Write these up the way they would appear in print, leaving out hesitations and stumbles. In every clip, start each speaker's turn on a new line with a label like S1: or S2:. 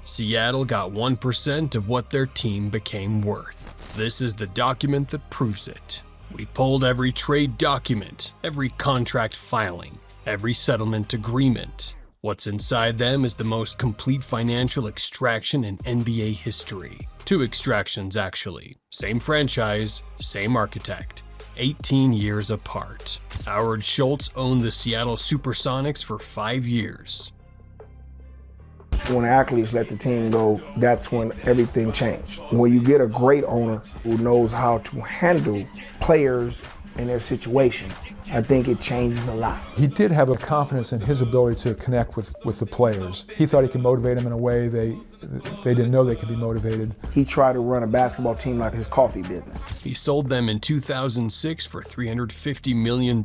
S1: Seattle got 1% of what their team became worth. This is the document that proves it. We pulled every trade document, every contract filing, every settlement agreement. What's inside them is the most complete financial extraction in NBA history. 2 extractions, actually. Same franchise, same architect. 18 years apart. Howard Schultz owned the Seattle Supersonics for 5 years.
S2: When athletes let the team go, that's when everything changed. When you get a great owner who knows how to handle players and their situation, I think it changes a lot.
S3: He did have a confidence in his ability to connect with the players. He thought he could motivate them in a way they didn't know they could be motivated.
S2: He tried to run a basketball team like his coffee business.
S1: He sold them in 2006 for $350 million.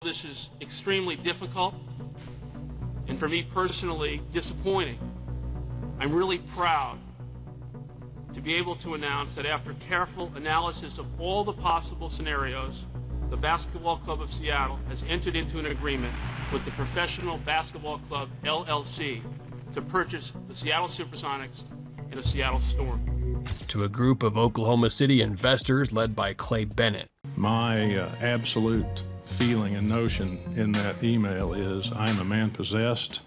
S4: This is extremely difficult, and for me personally, disappointing. I'm really proud to be able to announce that after careful analysis of all the possible scenarios, the Basketball Club of Seattle has entered into an agreement with the Professional Basketball Club, LLC, to purchase the Seattle Supersonics and the Seattle Storm.
S1: To a group of Oklahoma City investors led by Clay Bennett.
S5: My absolute feeling and notion in that email is I'm a man possessed.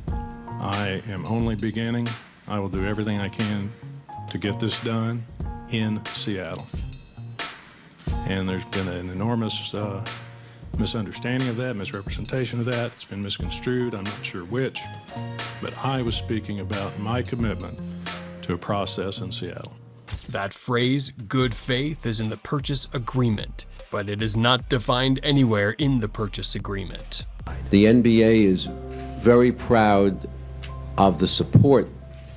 S5: I am only beginning. I will do everything I can to get this done in Seattle. And there's been an enormous misunderstanding of that, misrepresentation of that. It's been misconstrued, I'm not sure which. But I was speaking about my commitment to a process in Seattle.
S1: That phrase, good faith, is in the purchase agreement, but it is not defined anywhere in the purchase agreement.
S6: The NBA is very proud of the support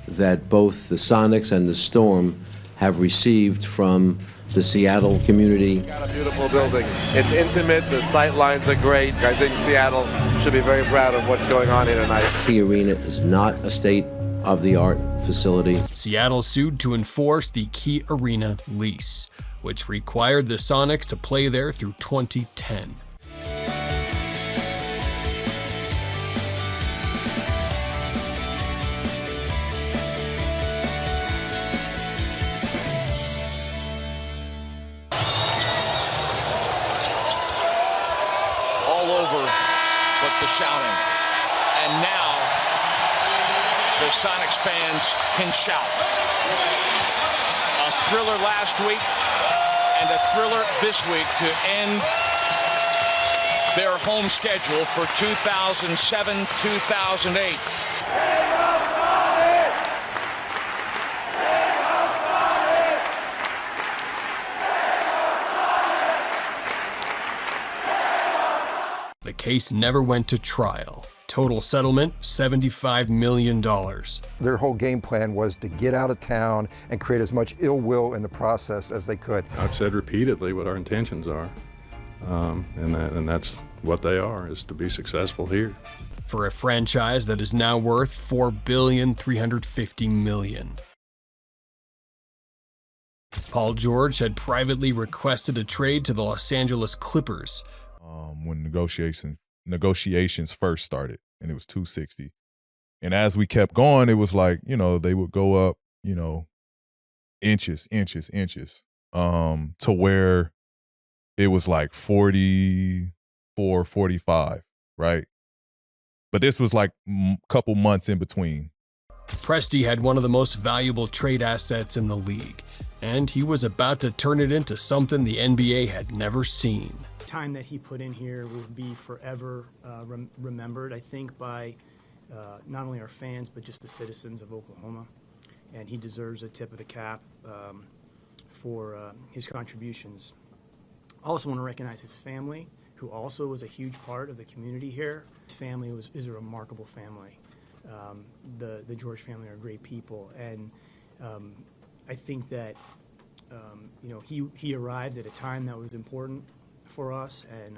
S6: that both the Sonics and the Storm have received from the Seattle community.
S7: Got a beautiful building. It's intimate, the sight lines are great. I think Seattle should be very proud of what's going on here tonight.
S6: The arena is not a state-of-the-art facility.
S1: Seattle sued to enforce the Key Arena lease, which required the Sonics to play there through 2010.
S8: The shouting, and now the Sonics fans can shout. A thriller last week and a thriller this week to end their home schedule for 2007-2008.
S1: The case never went to trial. Total settlement, $75 million.
S9: Their whole game plan was to get out of town and create as much ill will in the process as they could.
S5: I've said repeatedly what our intentions are, and that's what they are, is to be successful here.
S1: For a franchise that is now worth $4.35 billion. Paul George had privately requested a trade to the Los Angeles Clippers.
S10: When negotiations first started, and it was 260. And as we kept going, it was like, they would go up, inches, to where it was like 44, 45, right? But this was like a couple months in between.
S1: Presti had one of the most valuable trade assets in the league, and he was about to turn it into something the NBA had never seen.
S11: Time that he put in here will be forever remembered, I think, by not only our fans, but just the citizens of Oklahoma. And he deserves a tip of the cap for his contributions. I also want to recognize his family, who also was a huge part of the community here. His family is a remarkable family. The George family are great people, and I think that he arrived at a time that was important for us, and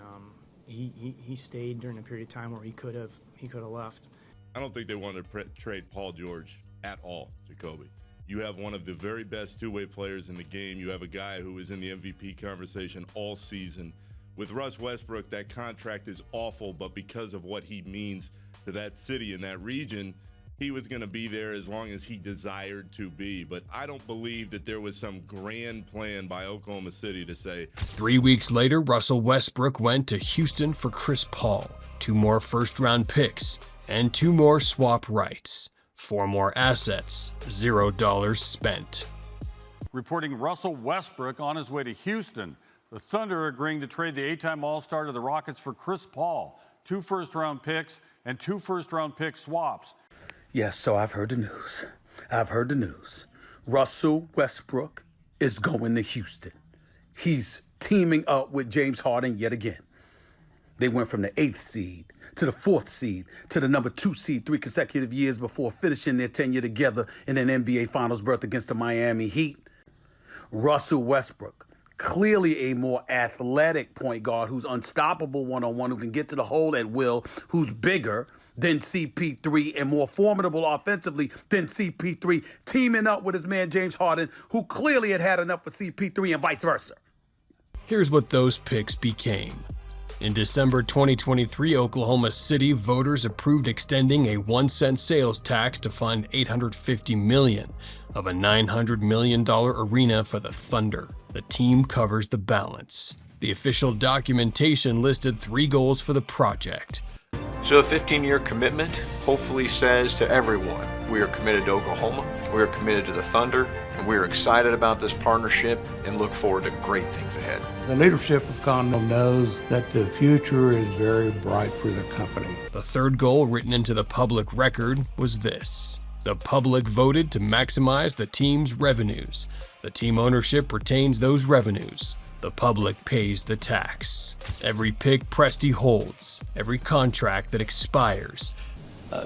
S11: he stayed during a period of time where he could have left.
S12: I don't think they wanted to trade Paul George at all, Jacoby. You have one of the very best two-way players in the game. You have a guy who was in the MVP conversation all season. With Russ Westbrook, that contract is awful, but because of what he means to that city and that region, he was going to be there as long as he desired to be. But I don't believe that there was some grand plan by Oklahoma City to say.
S1: 3 weeks later, Russell Westbrook went to Houston for Chris Paul, 2 more first-round picks, and 2 more swap rights, 4 more assets, $0 spent.
S13: Reporting Russell Westbrook on his way to Houston. The Thunder agreeing to trade the 8-time All-Star to the Rockets for Chris Paul, 2 first-round picks and 2 first-round pick swaps.
S14: Yes, so I've heard the news. I've heard the news. Russell Westbrook is going to Houston. He's teaming up with James Harden yet again. They went from the 8th seed to the 4th seed to the number 2 seed 3 consecutive years before finishing their tenure together in an NBA Finals berth against the Miami Heat. Russell Westbrook, clearly a more athletic point guard who's unstoppable one-on-one, who can get to the hole at will, who's bigger than CP3 and more formidable offensively than CP3, teaming up with his man James Harden, who clearly had enough for CP3 and vice versa.
S1: Here's what those picks became. In December 2023, Oklahoma City voters approved extending a 1-cent sales tax to fund $850 million of a $900 million arena for the Thunder. The team covers the balance. The official documentation listed 3 goals for the project.
S15: So a 15-year commitment hopefully says to everyone, we are committed to Oklahoma, we are committed to the Thunder, and we are excited about this partnership and look forward to great things ahead.
S16: The leadership of Condon knows that the future is very bright for the company.
S1: The 3rd goal written into the public record was this. The public voted to maximize the team's revenues. The team ownership retains those revenues. The public pays the tax. Every pick Presti holds, every contract that expires.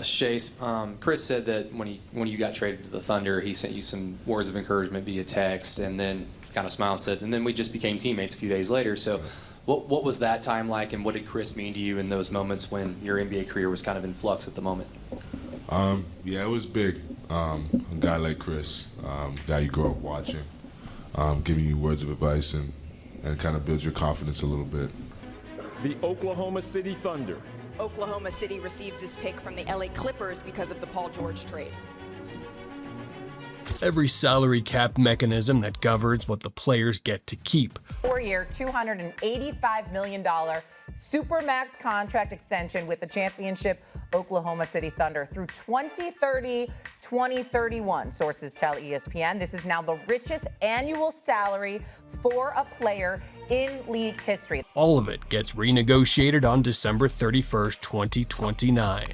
S17: Chase, Chris said that when you got traded to the Thunder, he sent you some words of encouragement via text, and then kind of smiled and said, and then we just became teammates a few days later. So what was that time like, and what did Chris mean to you in those moments when your NBA career was kind of in flux at the moment?
S18: Yeah, it was big. A guy like Chris, guy you grew up watching, giving you words of advice and kind of build your confidence a little bit.
S19: The Oklahoma City Thunder.
S20: Oklahoma City receives this pick from the LA Clippers because of the Paul George trade.
S1: Every salary cap mechanism that governs what the players get to keep.
S21: 4-year, $285 million Supermax contract extension with the championship Oklahoma City Thunder through 2030-2031, sources tell ESPN. This is now the richest annual salary for a player in league history.
S1: All of it gets renegotiated on December 31st, 2029.